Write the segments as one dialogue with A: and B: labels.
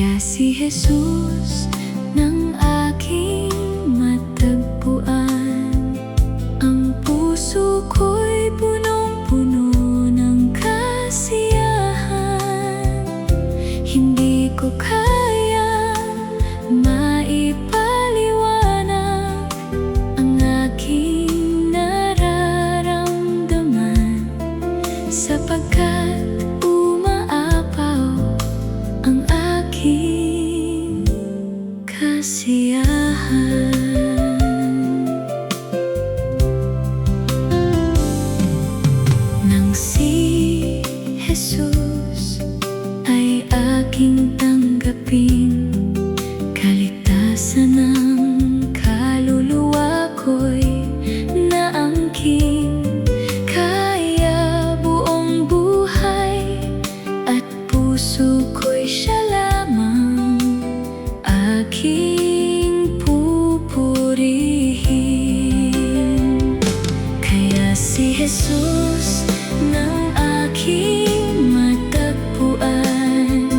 A: Kaya si Jesus nang aking matagpuan, ang puso ko'y punong-puno ng kasiyahan. Hindi ko kayang maipaliwanag ang aking nararamdaman, sapagkat umaapaw ang aking kasiyahan. Nang si Jesus ay aking tanggapin, kaligtasan ng kaluluwa ko'y naangkin. Kaya buong buhay at puso ko'y siya lamang aking pupurihin. Kaya si Jesus nang aking matagpuan,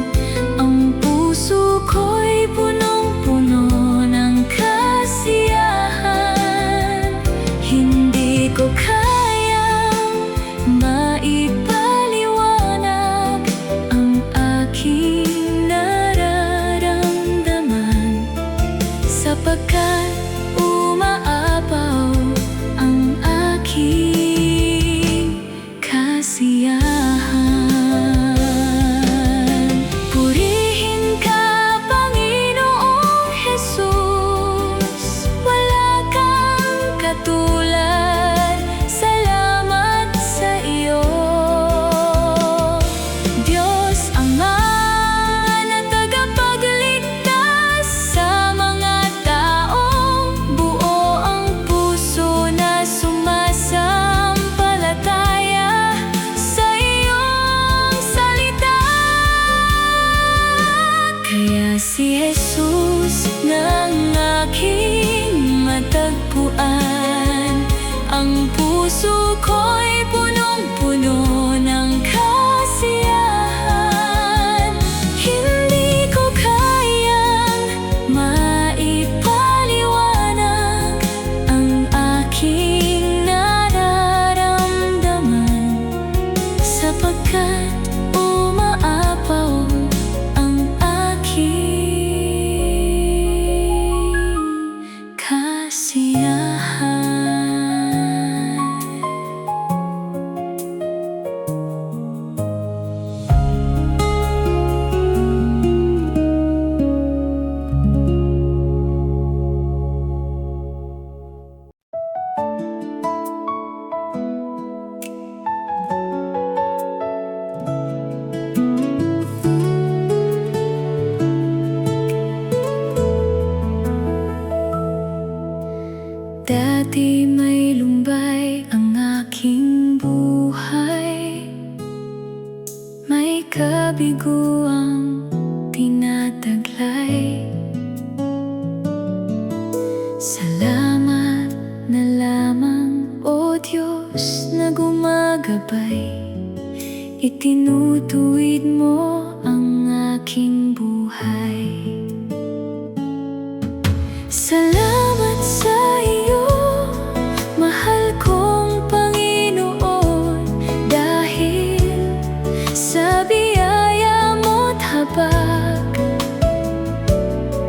A: ang puso ko'y punong-puno ng kasiyahan. Hindi ko kayang maipaliwanag ang aking nararamdaman, sapagkat umaapaw ang aking kasiyahan. Purihin ka, Panginoong Jesus, wala kang katulad. Salamat sa iyo, Diyos Ama na tagapagligtas sa mga taong buo ang puso na sumasampalataya sa iyong salita. Kaya si Jesus nang aking matagpuan, ang puso ko'y punong-puno ng kasiyahan. Hindi ko kayang maipaliwanag ang aking nararamdaman, sapagkat umaapaw ang aking kasiyahan. Dati may lumbay ang aking buhay, may kabiguang tinataglay. Salamat na lamang, O Diyos, na gumagabay. Itinutuwid mo ang aking buhay. Salamat sa iyo, mahal kong Panginoon, dahil sa biyaya mo't habag,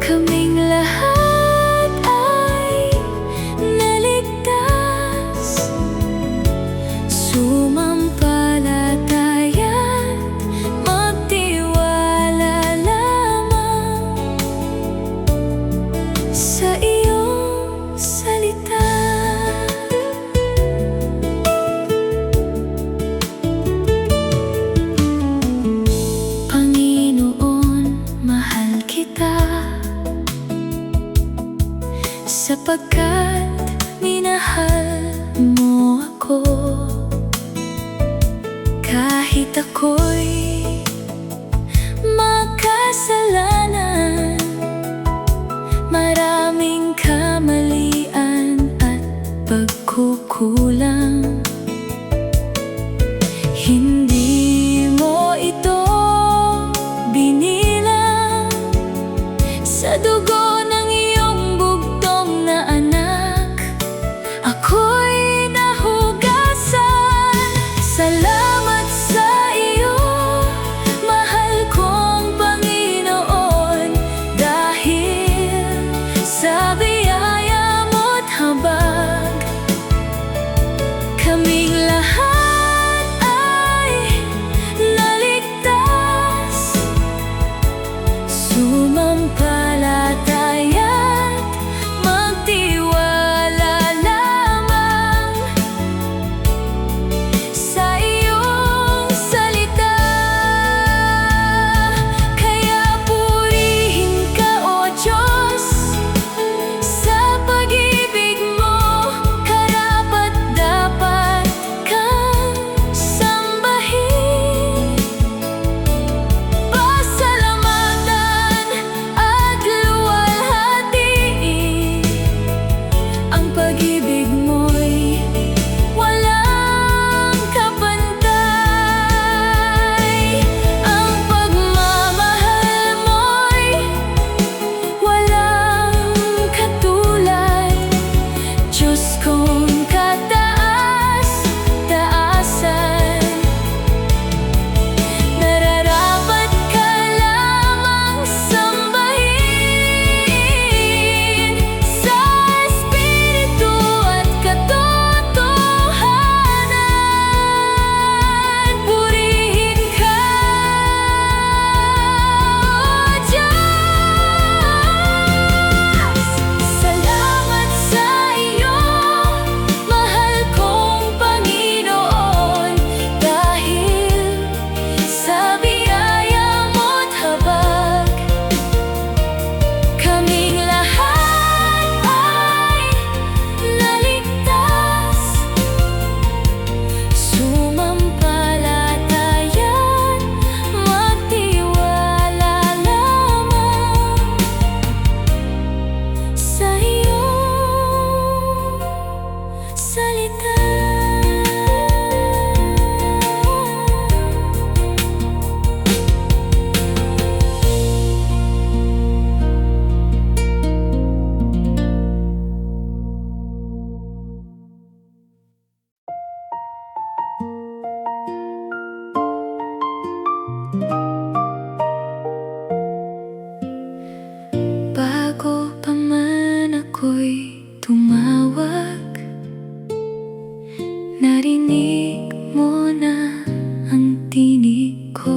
A: kaming lahat ay naligtas. Sumampalataya't magtiwala lamang sa iyong salita. Panginoon, mahal kita, sapagkat minahal mo ako. Kahit ako'y makasalanan, maraming kamalian at pagkukulang, hindi mo ito binilang. Sa dugo ng iyong bugtong na anak, ako'y nahugasan. Salamat sa iyo, mahal kong Panginoon, dahil sa biyaya mo't habag, kaming lahat ay naligtas. Sumampalataya't magtiwala lamang sa iyong salita. Kaya purihin ka, O Diyos, sa pag-ibig mo, karapat-dapat kang sambahin. Pasalamatan at luwalhatiin, ang pag-ibig mo'y walang kapantay. Ang pagmamahal mo'y walang katulad. Diyos kong kataas-taasan, nararapat ka lamang sambahin. Sa espiritu at katotohanan, purihin ka, O Diyos. Salamat sa iyo, mahal kong Panginoon, dahil sa biyaya mo't habag, kaming lahat ay naligtas. Sumampalatayan, magtiwala lamang sa iyong salita. Bago pa man ako'y tumawag, narinig mo na ang tinig ko.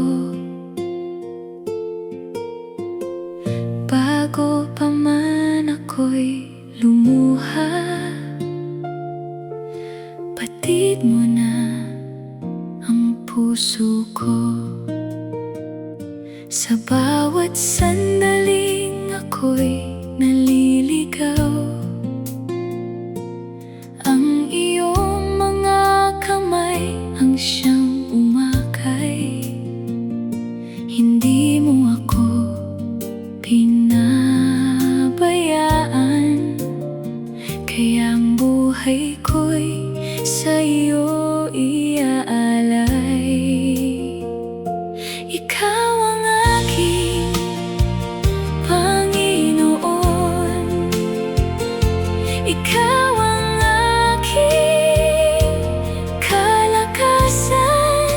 A: Bago pa man ako'y lumuha, batid mo na ang puso ko. Sa bawat sandaling ako'y naliligaw, ang iyong mga kamay ang siyang umakay. Hindi mo ako pinabayaan, kaya ang buhay ko'y sa iyo iaalay. Ikaw ang aking Panginoon, ikaw ang aking kalakasan.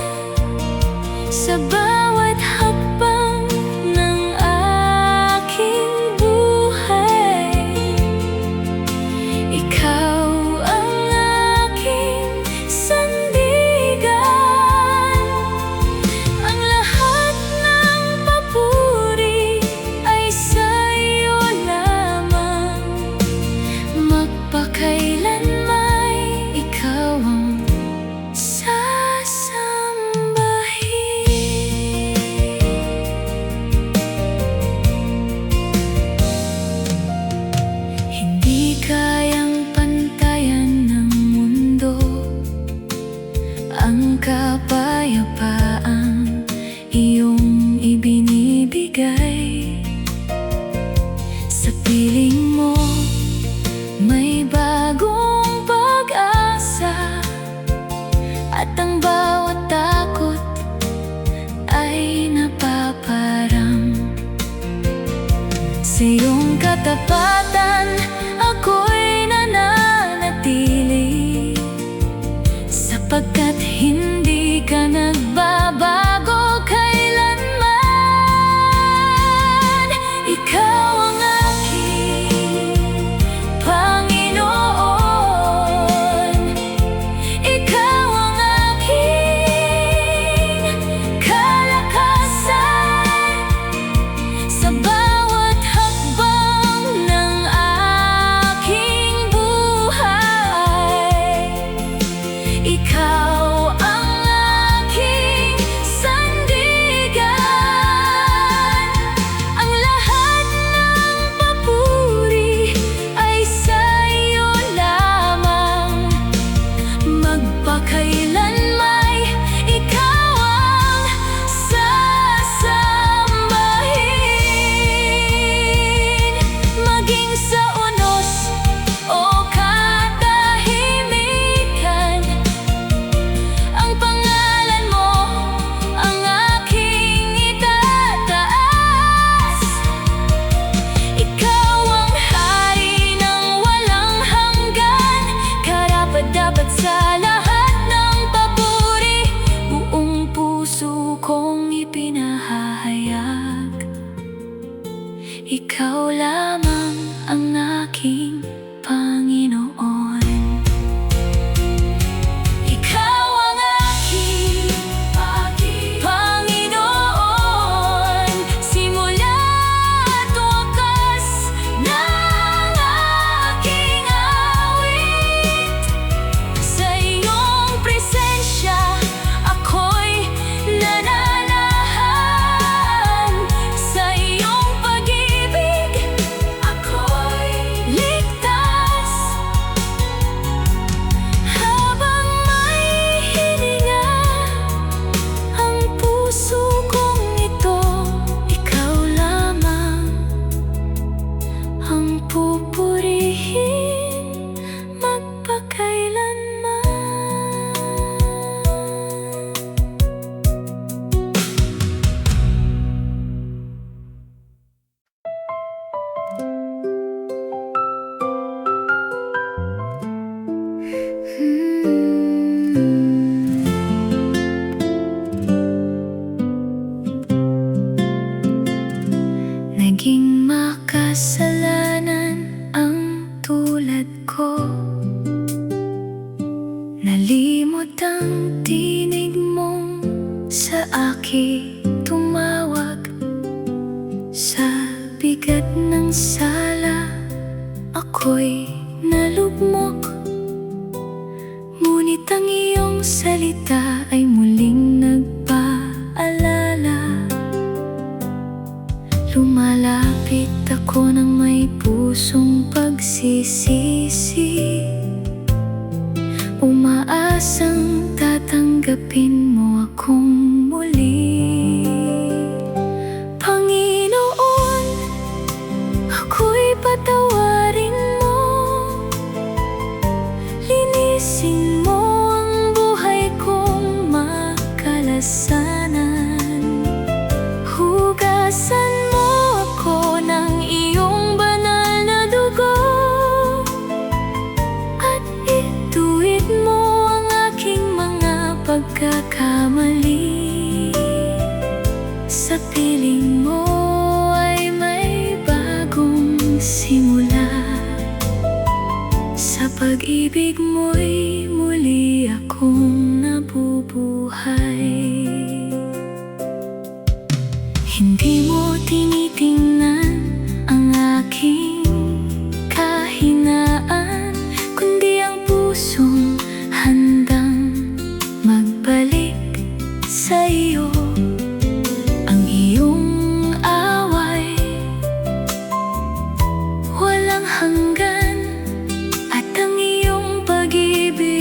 A: Sa bawat hakbang ng aking buhay, ikaw ang aking sandigan. Ang lahat ng papuri ay sa iyo lamang, magpakailanman ikaw ang sasambahin. Hindi kayang pantayan ng mundo ang kapayapaang iyong ibinibigay. Sa piling mo may bagong pag-asa, at ang bawat takot ay napaparang sa iyong katapatan ako'y nananatili, sapagkat hindi ka nagbabago kailanman. Ikaw ang aking Panginoon, ikaw ang aking kalakasan sa bawat hakbang ng aking buhay. Ikaw ang aking sandigan, ang lahat ng papuri ay sa iyo lamang. Magpakailanmay ikaw ang sasambahin. Maging sa unos o katahimikan, ang pangalan mo ang aking itataas. Ikaw ang hari ng walang hanggan, karapat-dapat sa lahat ng papuri. Buong puso kong ipinahahayag, ikaw lamang ang aking Panginoon. Ikaw ang aking Panginoon, simula at wakas ng aking awit. Sa iyong presensya ako'y nananahan, sa iyong pag-ibig ako'y ligtas. Habang may hininga ang puso kong ito, ikaw lamang ang pupurihin magpakailanman. Naging makasalanan ang tulad ko, nalimot ang tinig mong sa akin tumawag. Sa bigat ng sala ako'y nalugmok, ngunit ang iyong salita ay muling nagpaalala. Lumalapit ako ng may pusong pagsisisi, umaasang tatanggapin mo akong muli. Panginoon, ako'y patawarin mo, linisin mo ang buhay kong makalasanan. Hugasan mo ako ng iyong banal na dugo, at ituwid mo ang aking mga pagkakamali. Sa piling mo ay may bagong simula, sa pag-ibig mo'y muli akong nabubuhay. Hindi mo tinitingnan ang aking kahinaan, kundi ang pusong handang magbalik sa iyo. Ang iyong away walang hanggan, at ang iyong pag-ibig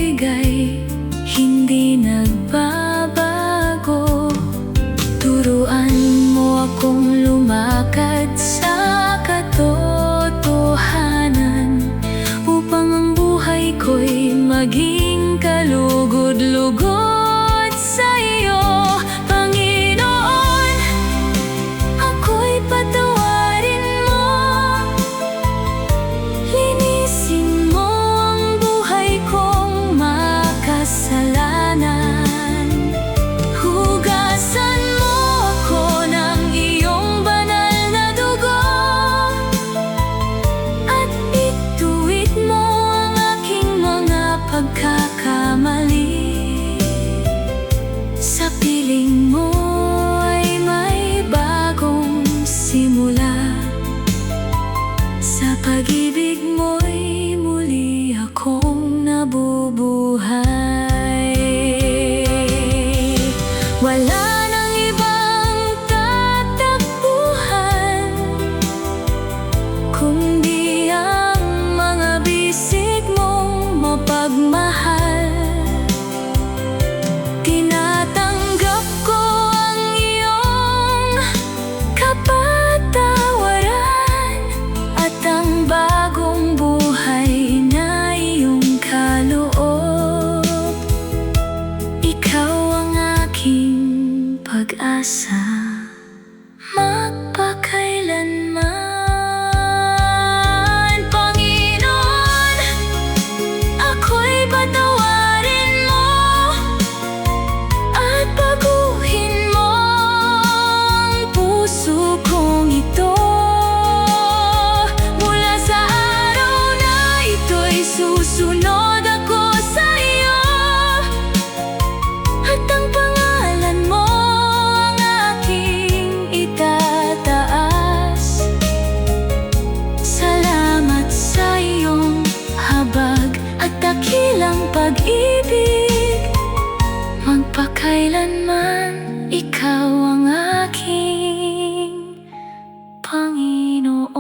A: Panginoon.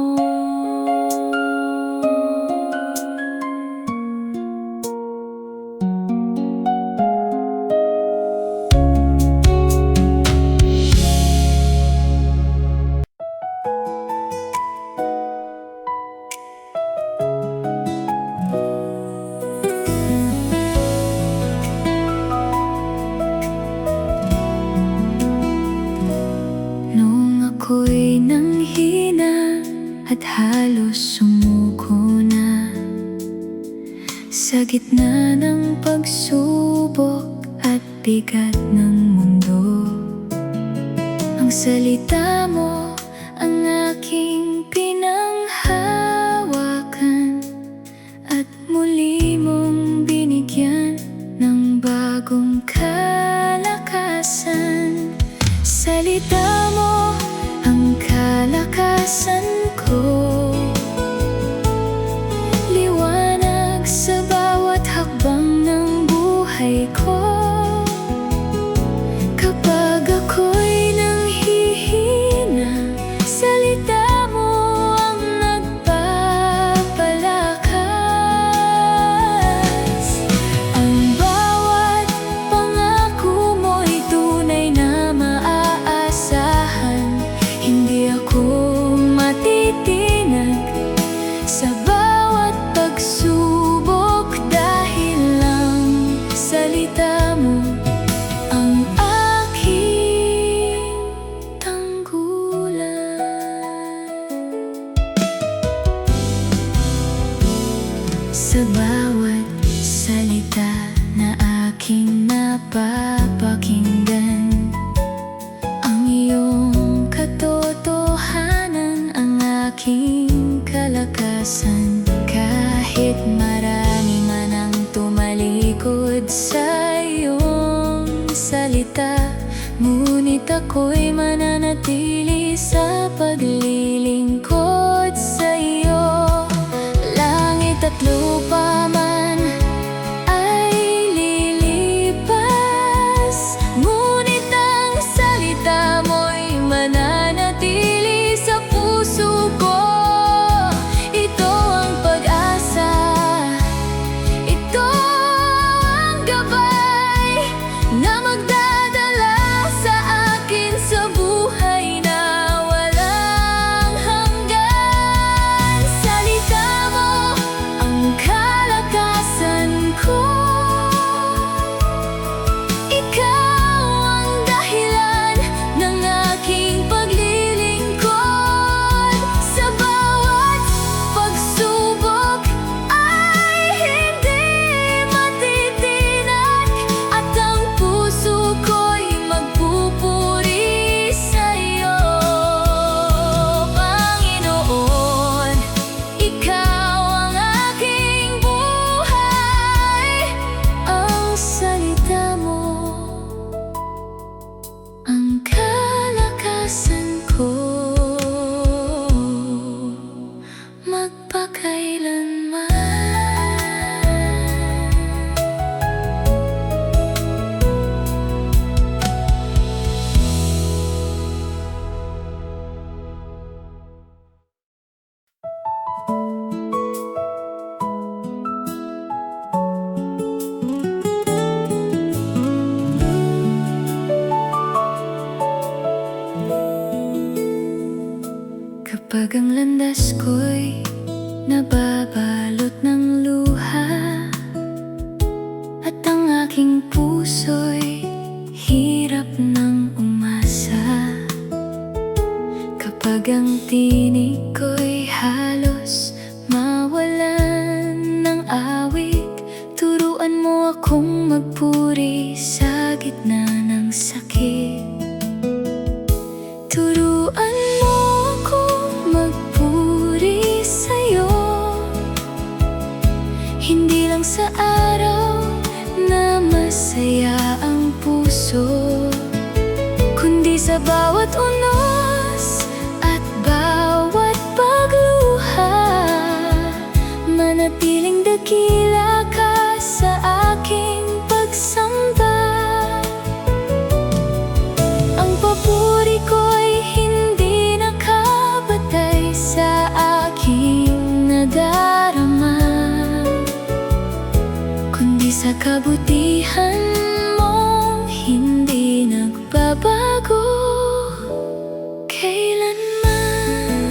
A: Nung ako'y nanghina at halos sumuko na, sa gitna ng pagsubok at bigat ng mundo, ang salita mo ang aking pinanghawakan, at muli mong binigyan ng bagong kalakasan. Salita mo ang kalakasan ko, liwanag sa bawat hakbang ng buhay ko. Kapag ako'y nanghihina, salita mo ang nagpapalakas. Ang bawat pangako mo'y tunay na maaasahan. Hindi ako matitinag sa bawat pagsubok, dahil lang salita mo ang aking tanggulan. Sa bawat salita na aking napapakinggan, ang iyong katotohanan ang aking kalakasan. Kahit marami man ang tumalikod sa iyong salita, ngunit ako'y mananatili sa paglilingkod sa iyo. Langit at lupa man ay lilipas, ngunit ang salita mo'y mananatili sa puso ko. Ito ang pag-asa, ito ang gabay na magdadala sa akin sa buhay na walang hanggan. Salita mo ang kalakasan ko, ikaw ang dahilan ng aking paglilingkod. Sa bawat pagsubok ay hindi matitinag, at ang puso ko'y magpupuri sa iyo. Panginoon, ikaw ang aking buhay. Ang salita mo ang kalakasan ko, magpakailanman. Kapag ang landas ko'y nababalot ng luha, at ang aking puso'y hirap ng umasa, kapag ang tinig ko'y halos mawalan ng awit, turuan mo akong magpuri sa gitna ng sakit. Turuan mo akong magpuri sa'yo, hindi lang sa araw na masaya ang puso, kundi sa bawat unos at bawat pag Sa kabutihan mo, hindi nagbabago kailanman.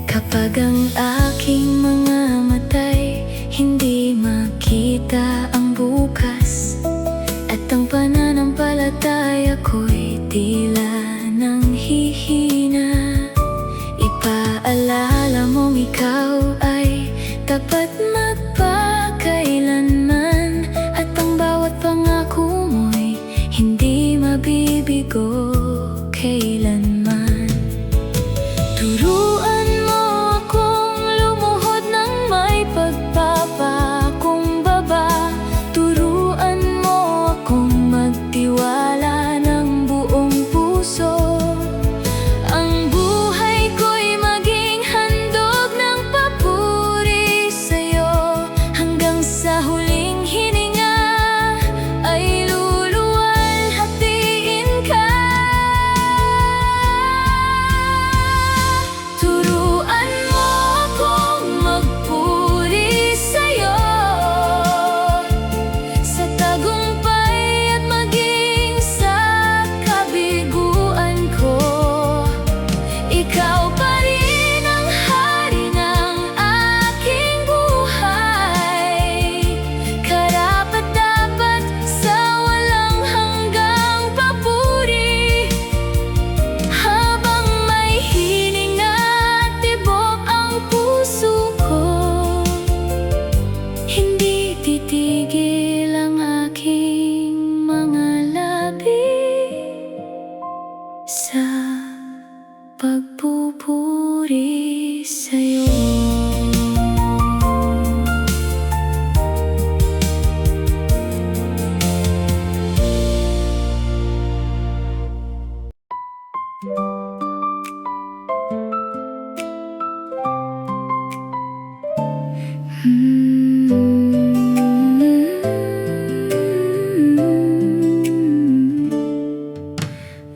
A: Kapag ang aking mga matay hindi makita ang bukas, at ang pananampalataya ko'y tila nang hihina, ipaalala mong ikaw ay tapat magpakailanman, at ang bawat pangako mo'y hindi mabibigo kailanman. Turuan mo akong lumuhod ng may pagpapakumbaba. Turuan mo akong magtiwala ng buong puso. Ang buhay ko'y maging handog ng papuri sa'yo, hanggang sa huling hininga ay luluwalhatiin ka. Turuan mo akong magpuri sa'yo, sa tagumpay at maging sa kabiguan ko. Ikaw pa rin ang hari ng aking buhay, karapat-dapat sa walang hanggang papuri. Habang may hininga at tibok ang puso ko, hindi titigil ang aking mga labi sa pagpupuri sa'yo.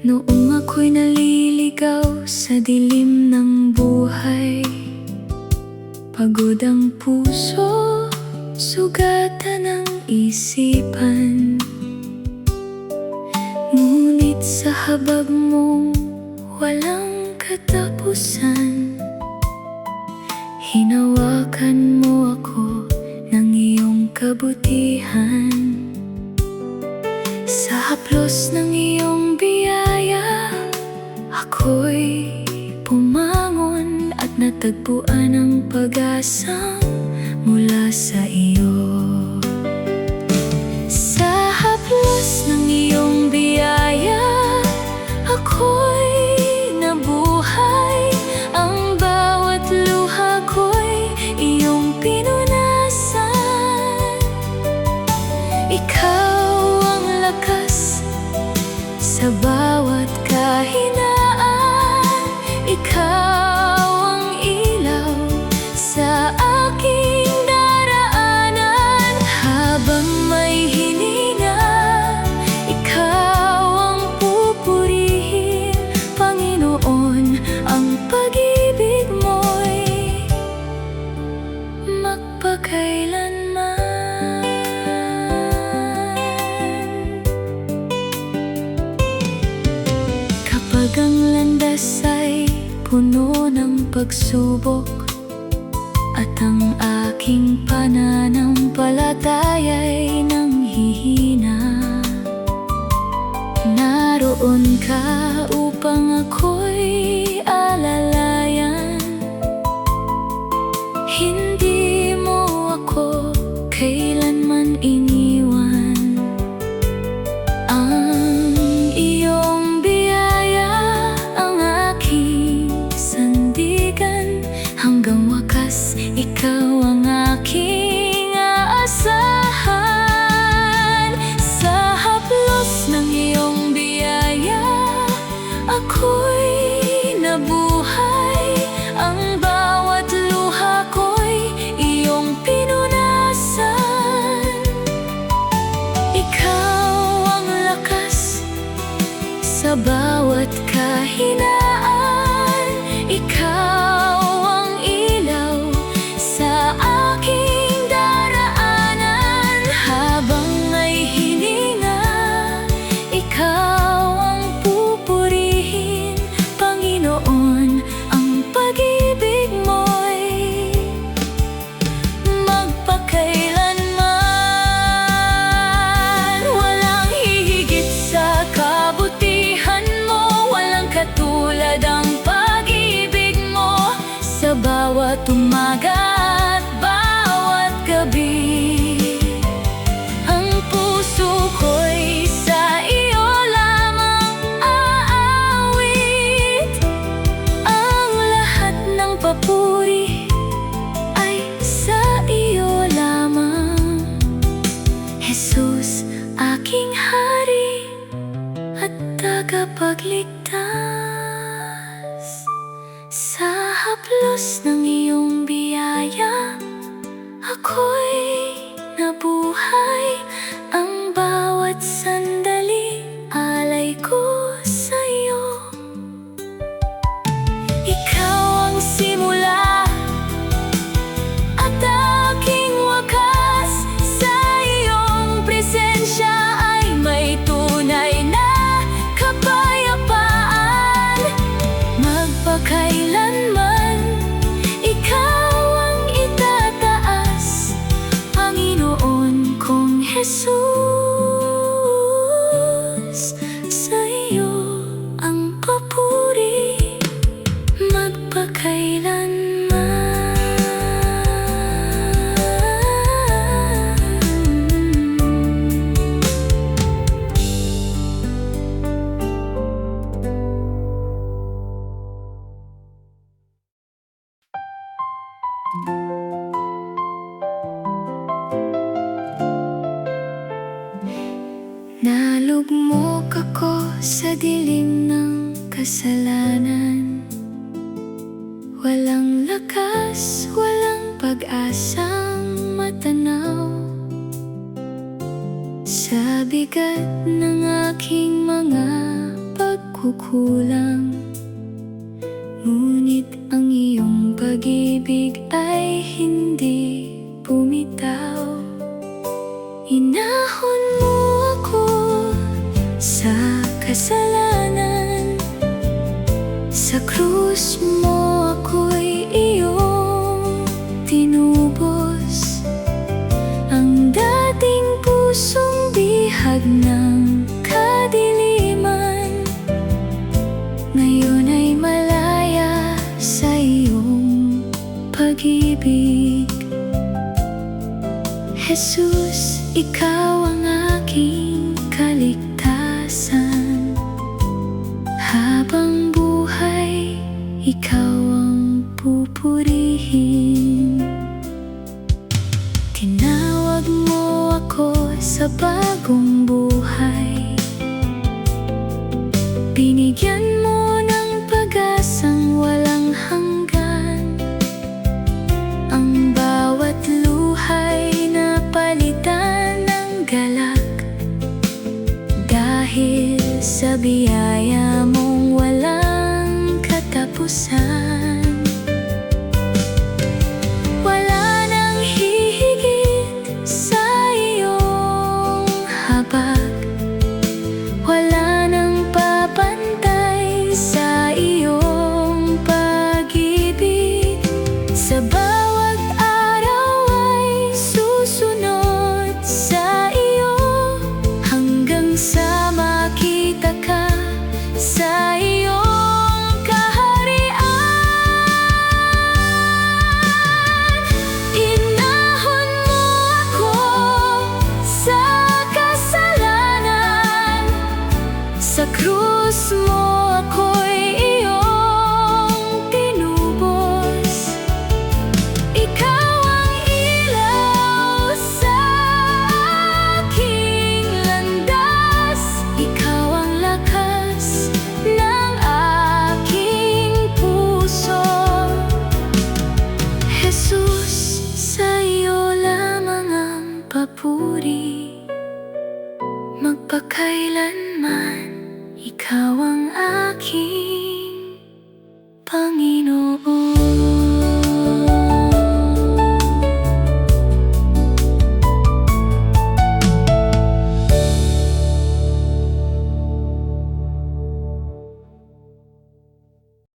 A: Noong ako'y naliligaw sa dilim ng buhay, pagod ang puso, sugatan ang isipan. Ngunit sa habag mong walang katapusan, hinawakan mo ako ng iyong kabutihan. Sa haplos ng iyong biyaya, ako'y pumangon at natagpuan ang pag-asang mula sa iyo. Sa haplos ng iyong biyaya, ako'y nabuhay. Ang bawat luha ko'y iyong pinunasan. Ikaw ang lakas sa bawat kahinaan. Ikaw ang ilaw sa aking daraanan. Habang may hininga, ikaw ang pupurihin. Panginoon, ang pag-ibig mo'y magpakailanman. Kapag ang landas ay puno ng pagsubok, at ang aking pananampalataya'y nanghihina, naroon ka upang ako'y alalayan. Hindi mo ako kailanman iniwan. Ang iyong biyaya ang aking sandigan, hanggang wakas ikaw ang aking aasahan. Sa haplos ng iyong biyaya, ako'y nabuhay. Ang bawat luha ko'y iyong pinunasan. Ikaw ang lakas sa bawat kahinaan. Ikaw ang ilaw tagapagligtas. Sa haplos ng iyong biyaya, ako'y nabuhay. Ang bawat sandali, alay ko sa'yo. Ikaw ang simula at aking wakas. Sa iyong presensya ay may tunay na kapayapaan. Magpakailanman, ikaw ang itataas, Panginoon kong Jesus. Sa iyo ang papuri Nalugmok ako sa dilim ng kasalanan. Walang lakas, walang pag-asang matanaw. Sa bigat ng aking mga pagkukulang, ngunit ang iyong pag-ibig ay hindi bumitaw. Inahon mo ako sa kasalanan, sa krus mo ako'y iyong tinubos. Ang dating pusong bihag ng kadiliman, ngayon ay malaya sa iyong pag-ibig. Jesus, ikaw ang aking kaligtasan. Habang buhay, ikaw ang pupurihin. Tinawag mo ako sa bagong buhay. Binigyan mo ng pag-asang walang hanggan. Ang bawat luhay na palitan ng galak, dahil sa biyaya mong walang katapusan. Wala nang hihigit sa iyong habag, wala nang papantay sa iyong pag-ibig. Sa bawat araw ay susunod sa iyo, hanggang sa makita ka sa iyong kaharian. Inahon mo ako sa kasalanan, sa krus mo ako'y iyong tinubos. Ikaw ang ilaw sa aking landas, ikaw ang lakas ng aking puso. Jesus, sa iyo lamang ang papuri magpakailanman.